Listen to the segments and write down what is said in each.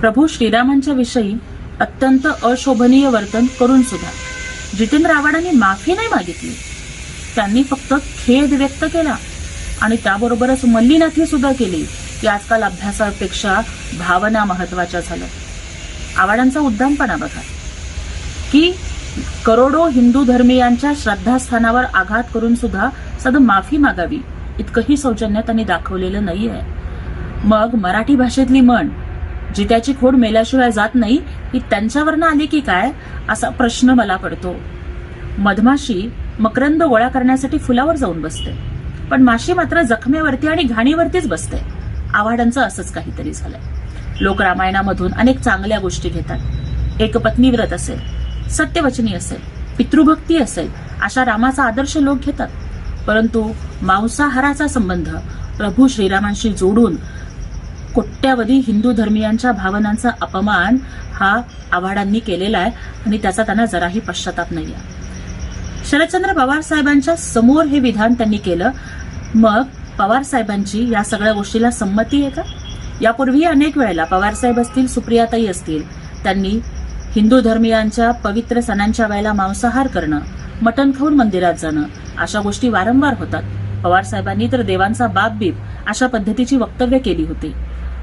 प्रभू श्रीरामांच्या विषयी अत्यंत अशोभनीय वर्तन करून सुद्धा जितेंद्र आव्हाडांनी माफी नाही मागितली. त्यांनी फक्त खेद व्यक्त केला आणि त्याबरोबरच मल्लीनाथी सुद्धा केली की आजकाल अभ्यासापेक्षा भावना महत्वाच्या झाल्या. आव्हाडांचा उद्दामपणा बघा की करोडो हिंदू धर्मीयांच्या श्रद्धास्थानावर आघात करून सुद्धा साधं माफी मागावी इतकंही सौजन्य त्यांनी दाखवलेलं नाहीये. मग मराठी भाषेतली म्हण जी त्याची खोड मेल्याशिवाय जात नाही ही त्यांच्यावरनं आली की काय असा प्रश्न मला पडतो. मधमाशी मकरंद गोळा करण्यासाठी फुलावर जाऊन बसते, पण माशी मात्र जखमेवरती आणि घाणीवरतीच बसते. आव्हाडांचं असंच काहीतरी झालंय. लोक रामायणामधून अनेक चांगल्या गोष्टी घेतात. एकपत्नी व्रत असेल, सत्यवचनी असेल, पितृभक्ती असेल, अशा रामाचा आदर्श लोक घेतात. परंतु मांसाहाराचा संबंध प्रभू श्रीरामांशी जोडून कोट्यावधी हिंदू धर्मीयांच्या भावनांचा अपमान हा आव्हाडांनी केलेला आहे आणि त्याचा त्यांना जराही पश्चाताप नाहीये. शरदचंद्र पवार साहेबांच्या समोर हे विधान त्यांनी केलं. मग पवार साहेबांची या सगळ्या गोष्टीला संमती आहे का? यापूर्वी अनेक वेळेला पवार साहेब असतील, सुप्रियाताई असतील, त्यांनी हिंदू धर्मीयांच्या पवित्र सणांच्या वेळेला मांसाहार करणं, मटण खाऊन मंदिरात जाणं अशा गोष्टी वारंवार होतात. पवार साहेबांनी तर देवांचा बाप बीप अशा पद्धतीची वक्तव्य केली होती.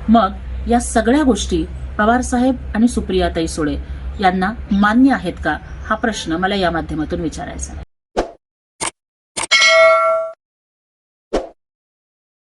मग या सगळ्या गोष्टी पवार साहेब आणि सुप्रियाताई सुळे यांना मान्य आहेत का हा प्रश्न मला या माध्यमातून विचारायचा आहे.